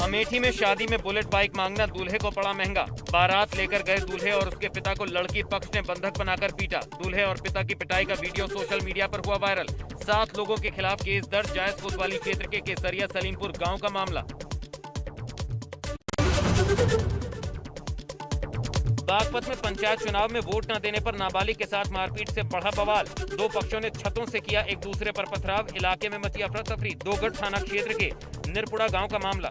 अमेठी में शादी में बुलेट बाइक मांगना दूल्हे को पड़ा महंगा। बारात लेकर गए दूल्हे और उसके पिता को लड़की पक्ष ने बंधक बनाकर पीटा। दूल्हे और पिता की पिटाई का वीडियो सोशल मीडिया पर हुआ वायरल। 7 लोगों के खिलाफ केस दर्ज। जायज कोतवाली क्षेत्र के केसरिया सलीमपुर गांव का मामला। बागपत में पंचायत चुनाव में वोट न देने पर नाबालिग के साथ मारपीट से बढ़ा बवाल। 2 पक्षों ने छतों से किया एक दूसरे पर पथराव। इलाके में मची अफरा तफरी। दोगढ़ थाना क्षेत्र के निरपुड़ा गांव का मामला।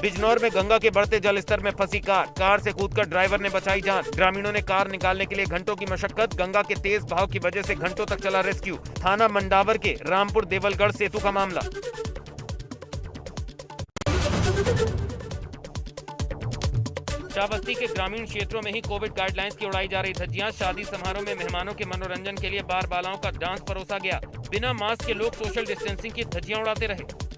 बिजनौर में गंगा के बढ़ते जलस्तर में फंसी कार से कूदकर ड्राइवर ने बचाई जान। ग्रामीणों ने कार निकालने के लिए घंटों की मशक्कत। गंगा के तेज बहाव की वजह से घंटों तक चला रेस्क्यू। थाना मंडावर के रामपुर देवलगढ़ सेतु का मामला। श्रावस्ती के ग्रामीण क्षेत्रों में ही कोविड गाइडलाइंस की उड़ाई जा रही धज्जियां। शादी समारोह में मेहमानों के मनोरंजन के लिए बार बालाओं का डांस परोसा गया। बिना मास्क के लोग सोशल डिस्टेंसिंग की धज्जियां उड़ाते रहे।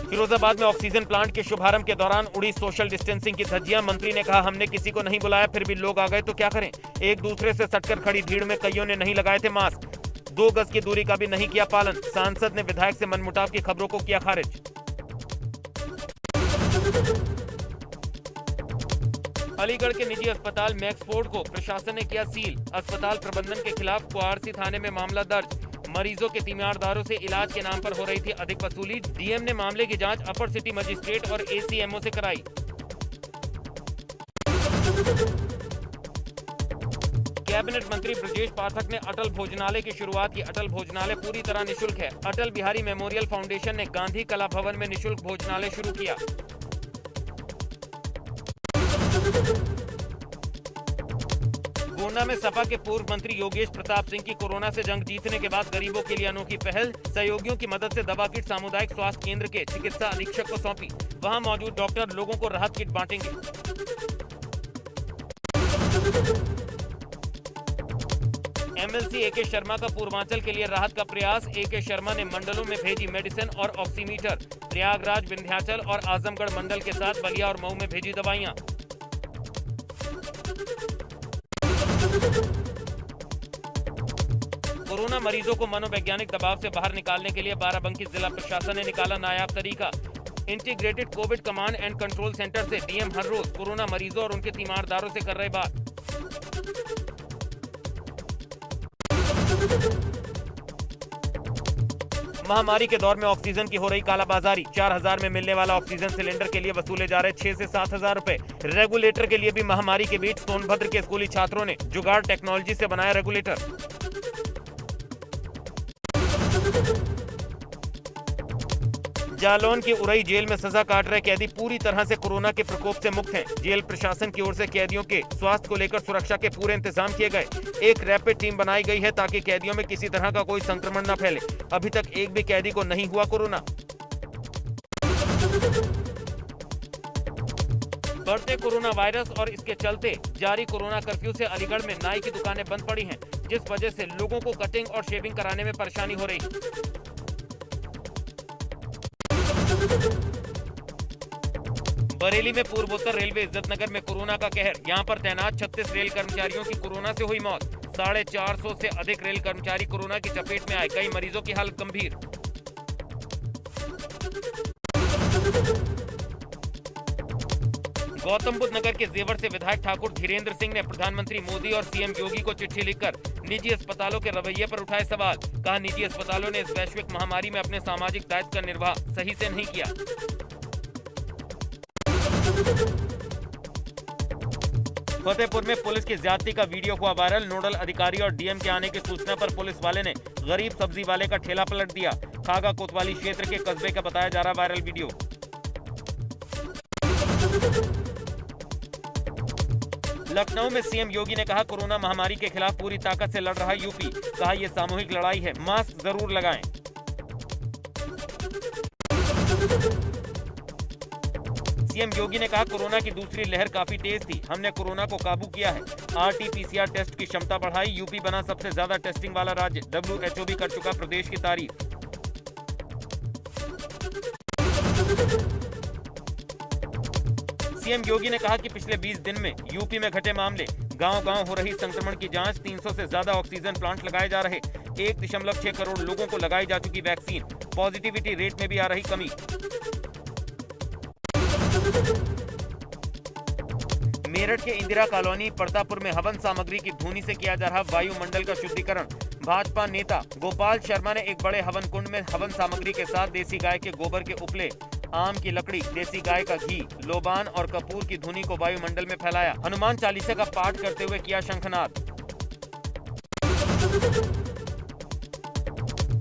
फिरोजाबाद में ऑक्सीजन प्लांट के शुभारंभ के दौरान उड़ी सोशल डिस्टेंसिंग की धज्जियां। मंत्री ने कहा, हमने किसी को नहीं बुलाया, फिर भी लोग आ गए तो क्या करें। एक दूसरे से सटकर खड़ी भीड़ में कईयों ने नहीं लगाए थे मास्क। 2 गज की दूरी का भी नहीं किया पालन। सांसद ने विधायक से मनमुटाव की खबरों को किया खारिज। अलीगढ़ के निजी अस्पताल मैक्सफोर्ड को प्रशासन ने किया सील। अस्पताल प्रबंधन के खिलाफ क्वारसी थाने में मामला दर्ज। मरीजों के तीमारदारों से इलाज के नाम पर हो रही थी अधिक वसूली। डीएम ने मामले की जांच अपर सिटी मजिस्ट्रेट और एसीएमओ से कराई। कैबिनेट मंत्री ब्रजेश पाठक ने अटल भोजनालय की शुरुआत की। अटल भोजनालय पूरी तरह निशुल्क है। अटल बिहारी मेमोरियल फाउंडेशन ने गांधी कला भवन में निशुल्क भोजनालय शुरू किया। गोंडा में सपा के पूर्व मंत्री योगेश प्रताप सिंह की कोरोना से जंग जीतने के बाद गरीबों के लिए अनोखी पहल। सहयोगियों की मदद से दवा किट सामुदायिक स्वास्थ्य केंद्र के चिकित्सा अधीक्षक को सौंपी। वहां मौजूद डॉक्टर लोगों को राहत किट बांटेंगे। एमएलसी एके शर्मा का पूर्वांचल के लिए राहत का प्रयास। एके शर्मा ने मंडलों में भेजी मेडिसिन और ऑक्सीमीटर। प्रयागराज, विंध्याचल और आजमगढ़ मंडल के साथ बलिया और मऊ में भेजी दवाइयां। कोरोना मरीजों को मनोवैज्ञानिक दबाव से बाहर निकालने के लिए बाराबंकी जिला प्रशासन ने निकाला नायाब तरीका। Integrated Covid command and control centre से डीएम हर रोज कोरोना मरीजों और उनके तीमारदारों से कर रहे बात। महामारी के दौर में ऑक्सीजन की हो रही कालाबाजारी। 4000 में मिलने वाला ऑक्सीजन सिलेंडर के लिए वसूले जा रहे 6 से 7,000 रुपए। रेगुलेटर के लिए भी महामारी के बीच सोनभद्र के स्कूली छात्रों ने जुगाड़ टेक्नोलॉजी से बनाया रेगुलेटर। जालौन की उरई जेल में सजा काट रहे कैदी पूरी तरह से कोरोना के प्रकोप से मुक्त हैं। जेल प्रशासन की ओर से कैदियों के स्वास्थ्य को लेकर सुरक्षा के पूरे इंतजाम किए गए। एक रैपिड टीम बनाई गई है ताकि कैदियों में किसी तरह का कोई संक्रमण न फैले। अभी तक एक भी कैदी को नहीं हुआ कोरोना। बढ़ते कोरोना वायरस और इसके चलते जारी कोरोना कर्फ्यू से अलीगढ़ में नाई की दुकानें बंद पड़ी हैं, जिस वजह से लोगों को कटिंग और शेविंग कराने में परेशानी हो रही। बरेली में पूर्वोत्तर रेलवे इज्जतनगर में कोरोना का कहर। यहां पर तैनात 36 रेल कर्मचारियों की कोरोना से हुई मौत। 450 से अधिक रेल कर्मचारी कोरोना की चपेट में आए। कई मरीजों की हालत गंभीर। गौतम बुद्ध नगर के जेवर से विधायक ठाकुर धीरेन्द्र सिंह ने प्रधानमंत्री मोदी और सीएम योगी को चिट्ठी लिखकर निजी अस्पतालों के रवैये पर उठाए सवाल। कहा, निजी अस्पतालों ने इस वैश्विक महामारी में अपने सामाजिक दायित्व का निर्वाह सही से नहीं किया। फतेहपुर में पुलिस की ज्यादती का वीडियो हुआ वायरल। नोडल अधिकारी और डीएम के आने की सूचना पर पुलिस वाले ने गरीब सब्जी वाले का ठेला पलट दिया। खागा कोतवाली क्षेत्र के कस्बे का बताया जा रहा वायरल वीडियो। लखनऊ में सीएम योगी ने कहा, कोरोना महामारी के खिलाफ पूरी ताकत से लड़ रहा यूपी। कहा, यह सामूहिक लड़ाई है, मास्क जरूर लगाएं। सीएम योगी ने कहा, कोरोना की दूसरी लहर काफी तेज थी, हमने कोरोना को काबू किया है। आरटी-पीसीआर टेस्ट की क्षमता बढ़ाई। यूपी बना सबसे ज्यादा टेस्टिंग वाला राज्य। WHO भी कर चुका प्रदेश की तारीफ। सीएम योगी ने कहा कि पिछले 20 दिन में यूपी में घटे मामले, गांव-गांव हो रही संक्रमण की जांच, 300 से ज्यादा ऑक्सीजन प्लांट लगाए जा रहे, 1.6 करोड़ लोगों को लगाई जा चुकी वैक्सीन, पॉजिटिविटी रेट में भी आ रही कमी। मेरठ के इंदिरा कॉलोनी परतापुर में हवन सामग्री की धूनी से किया जा रहा वायुमंडल का शुद्धिकरण। भाजपा नेता गोपाल शर्मा ने एक बड़े हवन कुंड में हवन सामग्री के साथ देसी गाय के गोबर के उपले, आम की लकड़ी, देसी गाय का घी, लोबान और कपूर की धुनी को वायुमंडल में फैलाया। हनुमान चालीसा का पाठ करते हुए किया शंखनाद।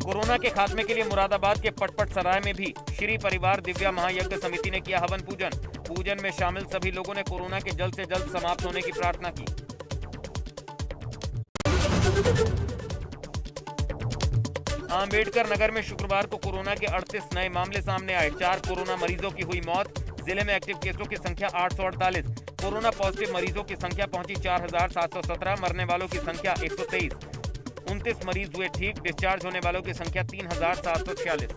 कोरोना के खात्मे के लिए मुरादाबाद के पटपट सराय में भी श्री परिवार दिव्या महायज्ञ समिति ने किया हवन पूजन। पूजन में शामिल सभी लोगों ने कोरोना के जल्द से जल्द समाप्त होने की प्रार्थना की। अम्बेडकर नगर में शुक्रवार को कोरोना के 38 नए मामले सामने आए। 4 कोरोना मरीजों की हुई मौत। जिले में एक्टिव केसों की संख्या 848। कोरोना पॉजिटिव मरीजों की संख्या पहुंची 4717। मरने वालों की संख्या 123। 29 मरीज हुए ठीक। डिस्चार्ज होने वालों की संख्या 3746।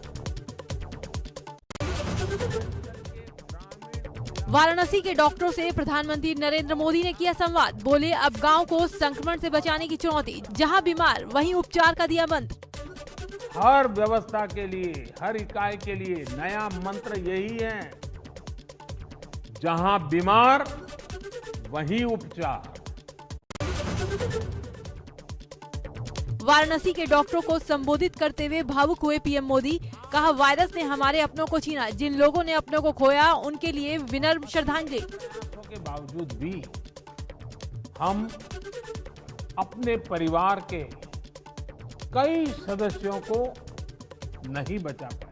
वाराणसी के डॉक्टरों से प्रधानमंत्री नरेंद्र मोदी ने किया संवाद। बोले, अब गांव को संक्रमण से बचाने की चुनौती, जहां बीमार वहीं उपचार का दिया बंद। हर व्यवस्था के लिए, हर इकाई के लिए नया मंत्र यही है, जहां बीमार वहीं उपचार। वाराणसी के डॉक्टरों को संबोधित करते हुए भावुक हुए पीएम मोदी। कहा, वायरस ने हमारे अपनों को छीना, जिन लोगों ने अपनों को खोया उनके लिए विनम्र श्रद्धांजलि। के बावजूद भी हम अपने परिवार के कई सदस्यों को नहीं बचा पाए।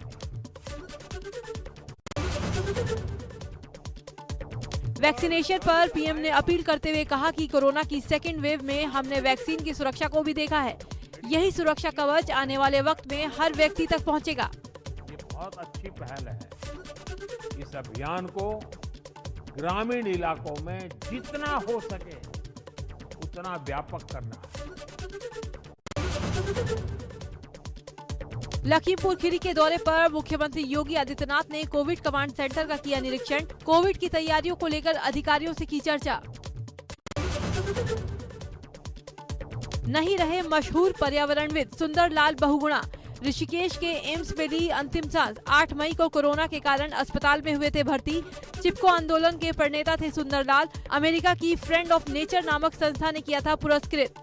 वैक्सीनेशन पर पीएम ने अपील करते हुए कहा कि कोरोना की सेकेंड वेव में हमने वैक्सीन की सुरक्षा को भी देखा है। यही सुरक्षा कवच आने वाले वक्त में हर व्यक्ति तक पहुंचेगा। ये बहुत अच्छी पहल है। इस अभियान को ग्रामीण इलाकों में जितना हो सके उतना व्यापक करना है। लखीमपुर खीरी के दौरे पर मुख्यमंत्री योगी आदित्यनाथ ने कोविड कमांड सेंटर का किया निरीक्षण। कोविड की तैयारियों को लेकर अधिकारियों से की चर्चा। नहीं रहे मशहूर पर्यावरणविद सुंदरलाल बहुगुणा। ऋषिकेश के एम्स में ली अंतिम सांस। 8 मई को कोरोना के कारण अस्पताल में हुए थे भर्ती। चिपको आंदोलन के प्रणेता थे सुंदरलाल। अमेरिका की फ्रेंड ऑफ नेचर नामक संस्था ने किया था पुरस्कृत।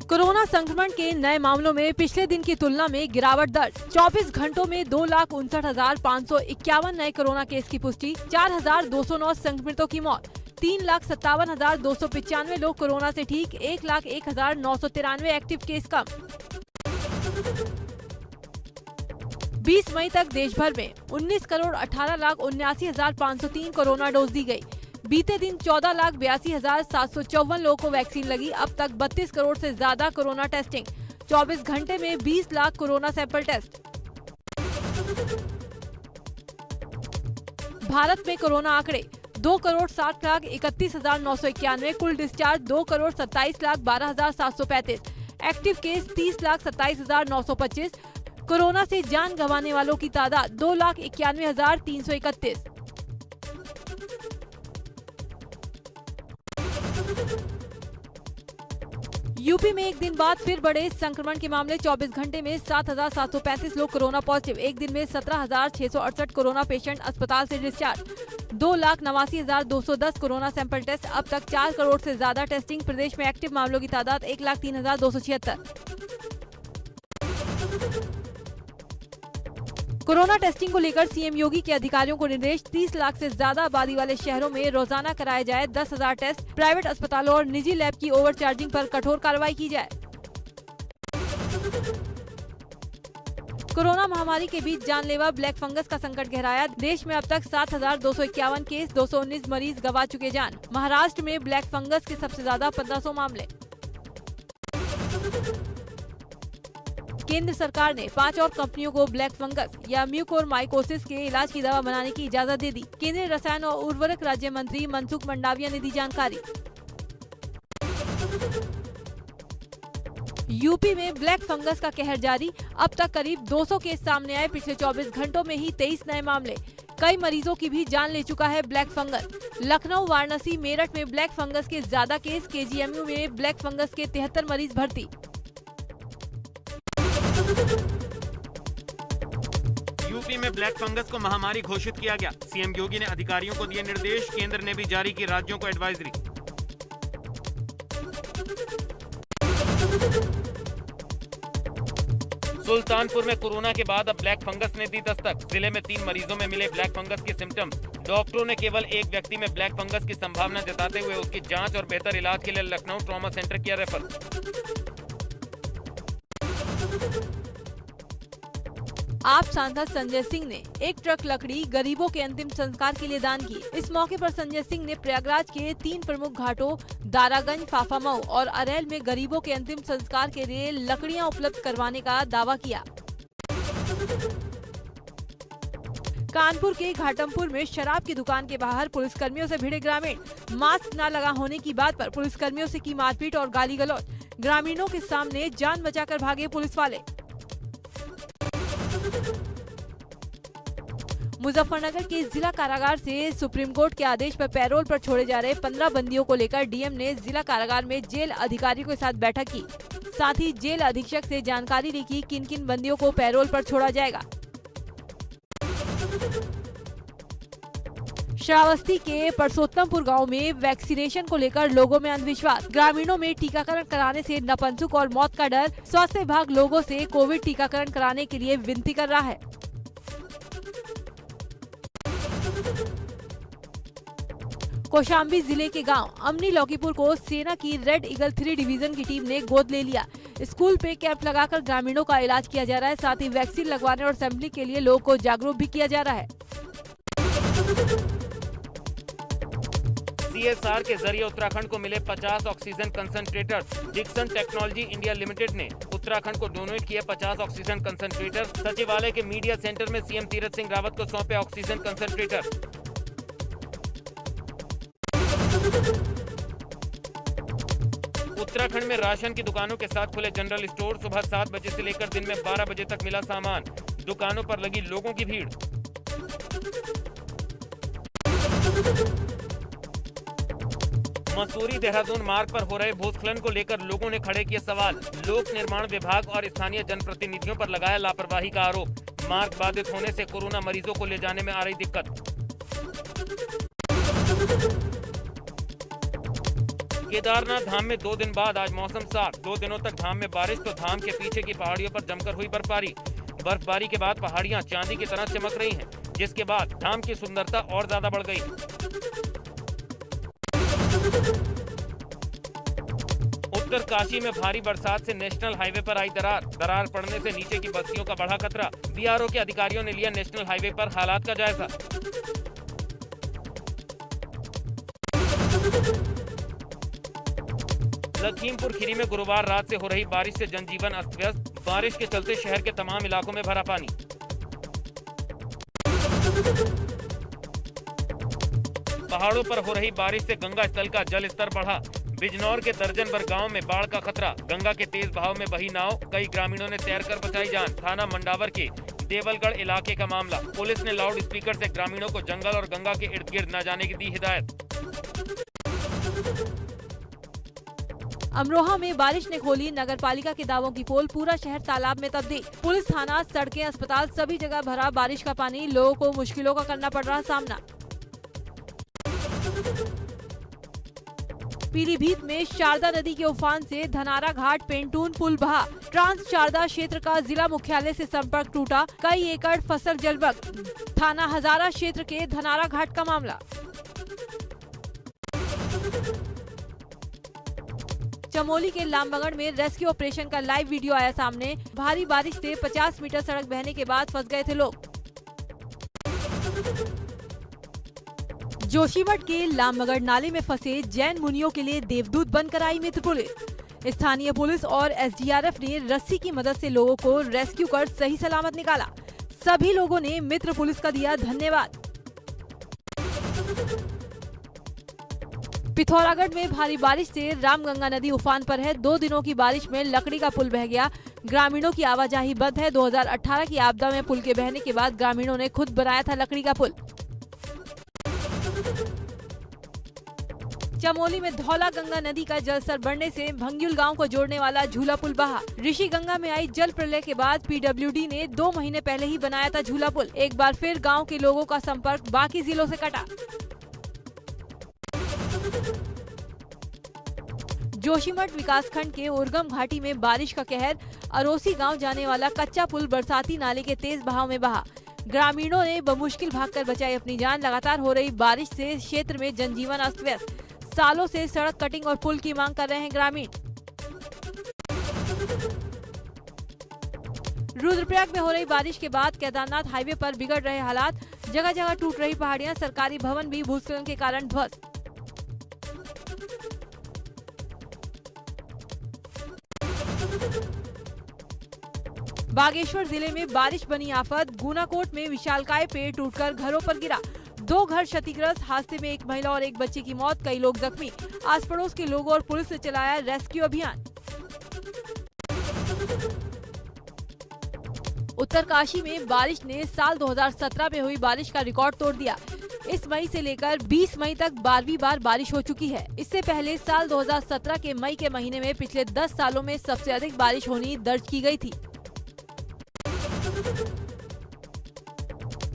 कोरोना संक्रमण के नए मामलों में पिछले दिन की तुलना में गिरावट दर्ज। 24 घंटों में 2,59,551 नए कोरोना केस की पुष्टि। 4,209 संक्रमितों की मौत। 3,57,295 लोग कोरोना से ठीक। 1,01,993 एक्टिव केस कम। 20 मई तक देश भर में 19,18,79,503 कोरोना डोज दी गई। बीते दिन 14,82,754 लोगों को वैक्सीन लगी। अब तक 32 करोड़ से ज्यादा कोरोना टेस्टिंग। 24 घंटे में 20 lakh corona sample test. Bharat में कोरोना आंकड़े 2,60,31,991। कुल डिस्चार्ज 2,27,12,735। Active case 30,27,925। कोरोना से जान गंवाने वालों की तादाद 2,91,331। यूपी में एक दिन बाद फिर बढ़े संक्रमण के मामले। 24 घंटे में 7,735 लोग कोरोना पॉजिटिव। एक दिन में 17,668 कोरोना पेशेंट अस्पताल से डिस्चार्ज। 2,89,210 corona sample test. अब तक 4 करोड़ से ज्यादा टेस्टिंग। प्रदेश में एक्टिव मामलों की तादाद 1,03,276। कोरोना टेस्टिंग को लेकर सीएम योगी के अधिकारियों को निर्देश। 30 लाख से ज्यादा आबादी वाले शहरों में रोजाना कराए जाए 10,000 टेस्ट। प्राइवेट अस्पतालों और निजी लैब की ओवरचार्जिंग पर कठोर कार्रवाई की जाए। कोरोना महामारी के बीच जानलेवा ब्लैक फंगस का संकट गहराया। देश में अब तक 7,251 केस, 219 मरीज गंवा चुके जान। महाराष्ट्र में ब्लैक फंगस के सबसे ज्यादा 1500 मामले। केंद्र सरकार ने 5 और कंपनियों को ब्लैक फंगस या म्यूकोरमाइकोसिस के इलाज की दवा बनाने की इजाजत दे दी। केंद्रीय रसायन और उर्वरक राज्य मंत्री मनसुख मंडाविया ने दी जानकारी। यूपी में ब्लैक फंगस का कहर जारी। अब तक करीब 200 केस सामने आए। पिछले 24 घंटों में ही 23 नए मामले। कई मरीजों की भी जान ले चुका है ब्लैक फंगस। लखनऊ, वाराणसी, मेरठ में ब्लैक फंगस के ज्यादा केस। केजीएमयू में ब्लैक फंगस के 73 मरीज भर्ती। यूपी में ब्लैक फंगस को महामारी घोषित किया गया। सीएम योगी ने अधिकारियों को दिए निर्देश। केंद्र ने भी जारी की राज्यों को एडवाइजरी। सुल्तानपुर में कोरोना के बाद अब ब्लैक फंगस ने दी दस्तक। जिले में 3 मरीजों में मिले ब्लैक फंगस के सिम्टम। डॉक्टरों ने केवल एक व्यक्ति में ब्लैक फंगस की संभावना जताते हुए उसकी जांच और बेहतर इलाज के लिए लखनऊ ट्रॉमा सेंटर किया रेफर। आप सांसद संजय सिंह ने एक ट्रक लकड़ी गरीबों के अंतिम संस्कार के लिए दान की। इस मौके पर संजय सिंह ने प्रयागराज के 3 प्रमुख घाटों दारागंज, फाफामऊ और अरैल में गरीबों के अंतिम संस्कार के लिए लकड़ियां उपलब्ध करवाने का दावा किया। कानपुर के घाटमपुर में शराब की दुकान के बाहर पुलिसकर्मियों से भिड़े ग्रामीण। मास्क न लगा होने की बात पर पुलिसकर्मियों से की मारपीट और गाली गलौज। ग्रामीणों के सामने जान बचाकर भागे पुलिस वाले। मुजफ्फरनगर के जिला कारागार से सुप्रीम कोर्ट के आदेश पर पैरोल पर छोड़े जा रहे 15 बंदियों को लेकर डीएम ने जिला कारागार में जेल अधिकारियों के साथ बैठक की। साथ ही जेल अधीक्षक से जानकारी ली कि किन किन बंदियों को पैरोल पर छोड़ा जाएगा। श्रावस्ती के परसोत्तमपुर गांव में वैक्सीनेशन को लेकर लोगों में अंधविश्वास। ग्रामीणों में टीकाकरण कराने से नपुंसक और मौत का डर। स्वास्थ्य विभाग लोगों से कोविड टीकाकरण कराने के लिए विनती कर रहा है। कौशाम्बी जिले के गांव अमनी लौकीपुर को सेना की रेड ईगल 3 डिवीजन की टीम ने गोद ले लिया। स्कूल पे कैंप लगाकर ग्रामीणों का इलाज किया जा रहा है। साथ ही वैक्सीन लगवाने और सैंपलिंग के लिए लोगों को जागरूक भी किया जा रहा है। सीएसआर के जरिए उत्तराखंड को मिले 50 oxygen concentrator. Dixon Technology India Limited ने उत्तराखंड को डोनेट किए 50 ऑक्सीजन कंसंट्रेटर। सचिवालय के मीडिया सेंटर में सीएम तीरथ सिंह रावत को सौंपे ऑक्सीजन कंसंट्रेटर। उत्तराखंड में राशन की दुकानों के साथ खुले जनरल स्टोर। सुबह 7 बजे से लेकर दिन में 12 बजे तक मिला सामान। दुकानों पर लगी लोगों की भीड़। मसूरी देहरादून मार्ग पर हो रहे भूस्खलन को लेकर लोगों ने खड़े किए सवाल। लोक निर्माण विभाग और स्थानीय जनप्रतिनिधियों पर लगाया लापरवाही का आरोप। मार्ग बाधित होने से कोरोना मरीजों को ले जाने में आ रही दिक्कत। केदारनाथ धाम में 2 दिन बाद आज मौसम साफ। 2 दिनों तक धाम में बारिश तो धाम के पीछे की पहाड़ियों पर जमकर हुई बर्फबारी। बर्फबारी के बाद पहाड़ियां चांदी की तरह चमक रही हैं, जिसके बाद धाम की सुंदरता और ज्यादा बढ़ गई। उत्तर काशी में भारी बरसात से नेशनल हाईवे पर आई दरार पड़ने से नीचे की बस्तियों का बढ़ा खतरा। बीआरओ के अधिकारियों ने लिया नेशनल हाईवे पर हालात का जायजा। लखीमपुर खीरी में गुरुवार रात से हो रही बारिश से जनजीवन अस्त व्यस्त। बारिश के चलते शहर के तमाम इलाकों में भरा पानी। पहाड़ों पर हो रही बारिश से गंगा स्थल का जल स्तर बढ़ा। बिजनौर के दर्जन भर गांव में बाढ़ का खतरा। गंगा के तेज बहाव में बही नाव। कई ग्रामीणों ने तैरकर बचाई जान। थाना मंडावर के देवलगढ़ इलाके का मामला। पुलिस ने लाउड स्पीकर से ग्रामीणों को जंगल और गंगा के इर्द गिर्द न जाने की दी हिदायत। अमरोहा में बारिश ने खोली नगरपालिका के दावों की पोल। पूरा शहर तालाब में तब्दील। पुलिस थाना, सड़कें, अस्पताल सभी जगह भरा बारिश का पानी। लोगों को मुश्किलों का करना पड़ रहा सामना। पीलीभीत में शारदा नदी के उफान से धनारा घाट पेंटून पुल बहा। ट्रांस शारदा क्षेत्र का जिला मुख्यालय से संपर्क टूटा। कई एकड़ फसल जलमग्न। थाना हजारा क्षेत्र के धनारा घाट का मामला। चमोली के लामबगड़ में रेस्क्यू ऑपरेशन का लाइव वीडियो आया सामने। भारी बारिश से 50 मीटर सड़क बहने के बाद फंस गए थे लोग। जोशीमठ के लामबगड़ नाले में फंसे जैन मुनियों के लिए देवदूत बनकर आई मित्र पुलिस। स्थानीय पुलिस और एसडीआरएफ ने रस्सी की मदद से लोगों को रेस्क्यू कर सही सलामत निकाला। सभी लोगों ने मित्र पुलिस का दिया धन्यवाद। पिथौरागढ़ में भारी बारिश से रामगंगा नदी उफान पर है। 2 दिनों की बारिश में लकड़ी का पुल बह गया। ग्रामीणों की आवाजाही बंद है। 2018 की आपदा में पुल के बहने के बाद ग्रामीणों ने खुद बनाया था लकड़ी का पुल। चमोली में धौला गंगा नदी का जलस्तर बढ़ने से भंग्युल गांव को जोड़ने वाला झूला पुल बहा। ऋषि गंगा में आई जल प्रलय के बाद पीडब्ल्यूडी ने 2 महीने पहले ही बनाया था झूला पुल। एक बार फिर गांव के लोगों का संपर्क बाकी जिलों से कटा। जोशीमठ विकासखंड के उर्गम घाटी में बारिश का कहर। अरोसी गांव जाने वाला कच्चा पुल बरसाती नाले के तेज बहाव में बहा। ग्रामीणों ने बमुश्किल भागकर बचाई अपनी जान। लगातार हो रही बारिश से क्षेत्र में जनजीवन अस्त व्यस्त। सालों से सड़क कटिंग और पुल की मांग कर रहे हैं ग्रामीण। रुद्रप्रयाग में हो रही बारिश के बाद केदारनाथ हाईवे पर बिगड़ रहे हालात। जगह जगह टूट रही पहाड़ियां। सरकारी भवन भी भूस्खलन के कारण ध्वस्त। बागेश्वर जिले में बारिश बनी आफत। गुनाकोट में विशालकाय पेड़ टूटकर घरों पर गिरा। 2 घर क्षतिग्रस्त। हादसे में एक महिला और एक बच्चे की मौत, कई लोग जख्मी। आस पड़ोस के लोगों और पुलिस ने चलाया रेस्क्यू अभियान। उत्तरकाशी में बारिश ने साल 2017 में हुई बारिश का रिकॉर्ड तोड़ दिया। इस मई से लेकर 20 मई तक 12वीं बार बारिश हो चुकी है। इससे पहले साल 2017 के मई के महीने में पिछले 10 सालों में सबसे अधिक बारिश होनी दर्ज की गई थी।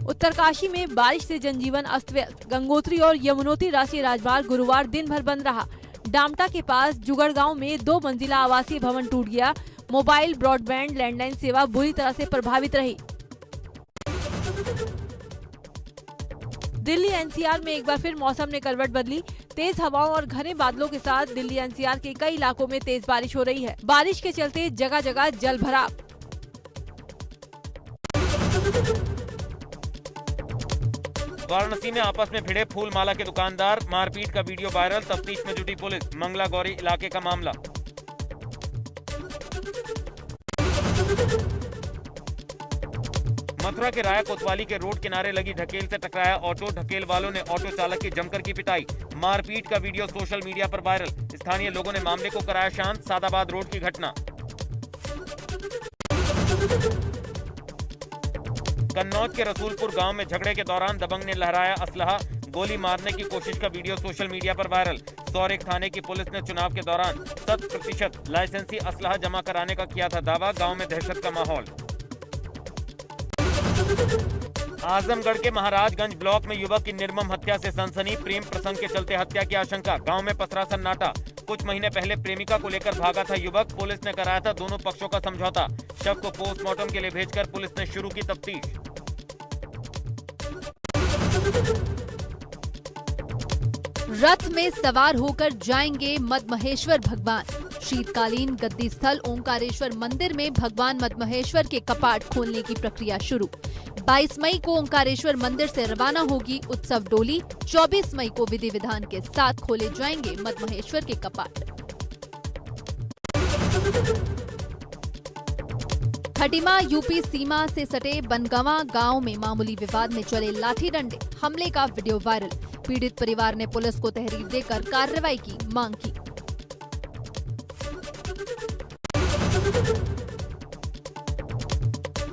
उत्तरकाशी में बारिश से जनजीवन अस्त व्यस्त। गंगोत्री और यमुनोत्री राष्ट्रीय राजमार्ग गुरुवार दिन भर बंद रहा। डामटा के पास जुगड़गांव में 2 मंजिला आवासीय भवन टूट गया। मोबाइल, ब्रॉडबैंड, लैंडलाइन सेवा बुरी तरह से प्रभावित रही। दिल्ली एनसीआर में एक बार फिर मौसम ने करवट बदली। तेज हवाओं और घने बादलों के साथ दिल्ली एनसीआर के कई इलाकों में तेज बारिश हो रही है। बारिश के चलते जगह जगह जल भराव। वाराणसी में आपस में भिड़े फूल माला के दुकानदार। मारपीट का वीडियो वायरल। तफ्तीश में जुटी पुलिस। मंगला गौरी इलाके का मामला। मथुरा के राया कोतवाली के रोड किनारे लगी ढकेल से टकराया ऑटो। ढकेल वालों ने ऑटो चालक की जमकर की पिटाई। मारपीट का वीडियो सोशल मीडिया पर वायरल। स्थानीय लोगों ने मामले को कराया शांत। सादाबाद रोड की घटना। कन्नौज के रसूलपुर गांव में झगड़े के दौरान दबंग ने लहराया असलहा। गोली मारने की कोशिश का वीडियो सोशल मीडिया पर वायरल। सौरेख थाने की पुलिस ने चुनाव के दौरान 100% लाइसेंसी असलहा जमा कराने का किया था दावा। गांव में दहशत का माहौल। आजमगढ़ के महाराजगंज ब्लॉक में युवक की निर्मम हत्या से सनसनी। प्रेम प्रसंग के चलते हत्या की आशंका। गांव में पसरा सन्नाटा। कुछ महीने पहले प्रेमिका को लेकर भागा था युवक। पुलिस ने कराया था दोनों पक्षों का समझौता। शव को पोस्टमार्टम के लिए भेजकर पुलिस ने शुरू की तफ्तीश। रथ में सवार होकर जाएंगे मद्महेश्वर भगवान। शीतकालीन गद्दी स्थल ओंकारेश्वर मंदिर में भगवान मद्महेश्वर के कपाट खोलने की प्रक्रिया शुरू। 22 मई को ओंकारेश्वर मंदिर से रवाना होगी उत्सव डोली। 24 मई को विधि विधान के साथ खोले जाएंगे मद्महेश्वर के कपाट। खटीमा यूपी सीमा से सटे बनगवा गांव में मामूली विवाद में चले लाठी डंडे। हमले का वीडियो वायरल। पीड़ित परिवार ने पुलिस को तहरीर देकर कार्रवाई की मांग की।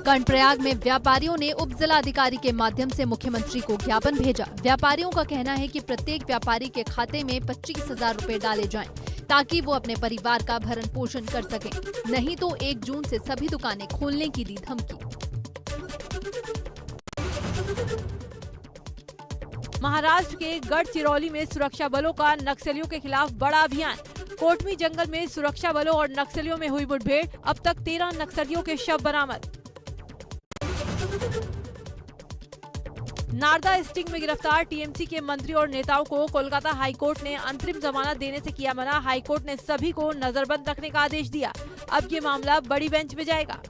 कर्णप्रयाग में व्यापारियों ने उप जिलाधिकारी के माध्यम से मुख्यमंत्री को ज्ञापन भेजा। व्यापारियों का कहना है कि प्रत्येक व्यापारी के खाते में 25,000 रुपए डाले जाएं, ताकि वो अपने परिवार का भरण पोषण कर सकें। नहीं तो 1 जून से सभी दुकानें खोलने की दी धमकी। महाराष्ट्र के गढ़चिरौली में सुरक्षा बलों का नक्सलियों के खिलाफ बड़ा अभियान। कोटमी जंगल में सुरक्षा बलों और नक्सलियों में हुई मुठभेड़। अब तक 13 नक्सलियों के शव बरामद। नारदा स्टिंग में गिरफ्तार टीएमसी के मंत्री और नेताओं को कोलकाता हाईकोर्ट ने अंतरिम जमानत देने से किया मना। हाईकोर्ट ने सभी को नजरबंद रखने का आदेश दिया। अब ये मामला बड़ी बेंच में जाएगा।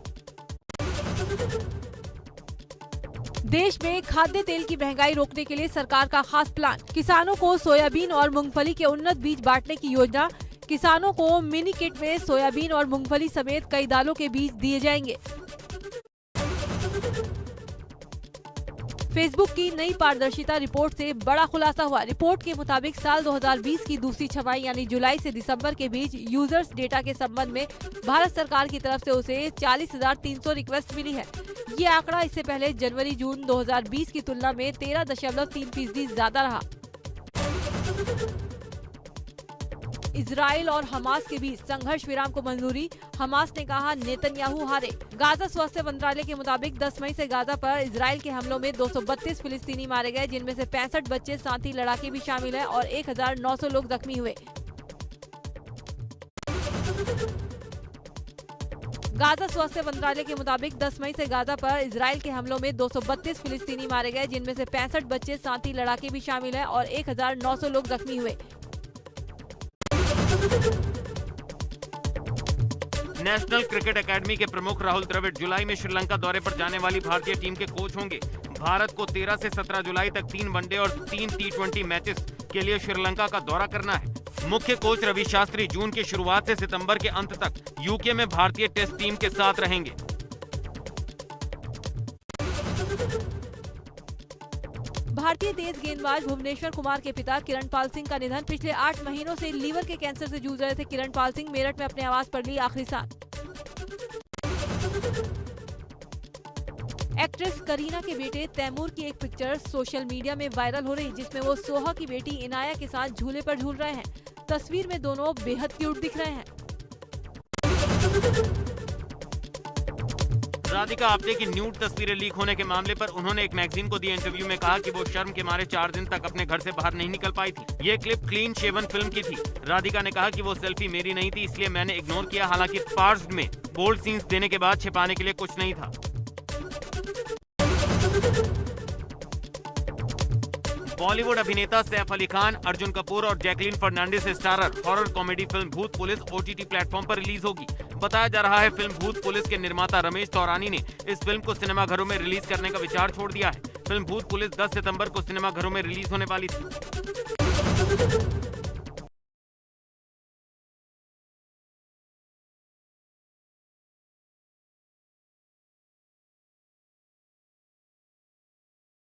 देश में खाद्य तेल की महंगाई रोकने के लिए सरकार का खास प्लान। किसानों को सोयाबीन और मूंगफली के उन्नत बीज बांटने की योजना। किसानों को मिनी किट में सोयाबीन और मूंगफली समेत कई दालों के बीज दिए जाएंगे। फेसबुक की नई पारदर्शिता रिपोर्ट से बड़ा खुलासा हुआ। रिपोर्ट के मुताबिक साल 2020 की दूसरी छमाही यानी जुलाई से दिसंबर के बीच यूजर्स डेटा के संबंध में भारत सरकार की तरफ से उसे 40,300 रिक्वेस्ट मिली है। ये आंकड़ा इससे पहले जनवरी-जून 2020 की तुलना में 13.3% ज्यादा रहा। इजराइल और हमास के बीच संघर्ष विराम को मंजूरी। हमास ने कहा नेतन्याहू हारे। गाजा स्वास्थ्य मंत्रालय के मुताबिक 10 मई से गाजा पर इजराइल के हमलों में 232 फिलिस्तीनी मारे गए, जिनमें से 65 बच्चे, साथी लड़ाके भी शामिल हैं और 1,900 लोग जख्मी हुए। गाजा स्वास्थ्य मंत्रालय के मुताबिक 10 मई से गाजा पर इजराइल के हमलों में 232 फिलिस्तीनी मारे गए, जिनमें से 65 बच्चे, साथी लड़ाके भी शामिल हैं और 1,900 लोग जख्मी हुए। नेशनल क्रिकेट एकेडमी के प्रमुख राहुल द्रविड़ जुलाई में श्रीलंका दौरे पर जाने वाली भारतीय टीम के कोच होंगे। भारत को 13 से 17 जुलाई तक 3 वनडे और 3 T20 मैचेस के लिए श्रीलंका का दौरा करना है। मुख्य कोच रवि शास्त्री जून की शुरुआत से सितंबर के अंत तक यूके में भारतीय टेस्ट टीम के साथ रहेंगे। भारतीय तेज गेंदबाज भुवनेश्वर कुमार के पिता किरण पाल सिंह का निधन। पिछले 8 महीनों से लीवर के कैंसर से जूझ रहे थे किरण पाल सिंह। मेरठ में अपने आवास पर ली आखिरी सांस। एक्ट्रेस करीना के बेटे तैमूर की एक पिक्चर सोशल मीडिया में वायरल हो रही, जिसमें वो सोहा की बेटी इनाया के साथ झूले पर झूल रहे हैं। तस्वीर में दोनों बेहद क्यूट दिख रहे हैं। राधिका आप्टे की न्यूड तस्वीरें लीक होने के मामले पर उन्होंने एक मैगजीन को दिए इंटरव्यू में कहा कि वो शर्म के मारे 4 दिन तक अपने घर से बाहर नहीं निकल पाई थी। ये क्लिप क्लीन शेवन फिल्म की थी। राधिका ने कहा कि वो सेल्फी मेरी नहीं थी, इसलिए मैंने इग्नोर किया। हालांकि पार्स्ड में बोल्ड सीन्स देने के बाद छिपाने के लिए कुछ नहीं था। बॉलीवुड अभिनेता सैफ अली खान, अर्जुन कपूर और Jacqueline Fernandez starrer horror comedy film Bhoot Police OTT platform पर रिलीज होगी। बताया जा रहा है फिल्म भूत पुलिस के निर्माता रमेश तौरानी ने इस फिल्म को सिनेमाघरों में रिलीज करने का विचार छोड़ दिया है। फिल्म भूत पुलिस 10 सितंबर को सिनेमाघरों में रिलीज होने वाली थी।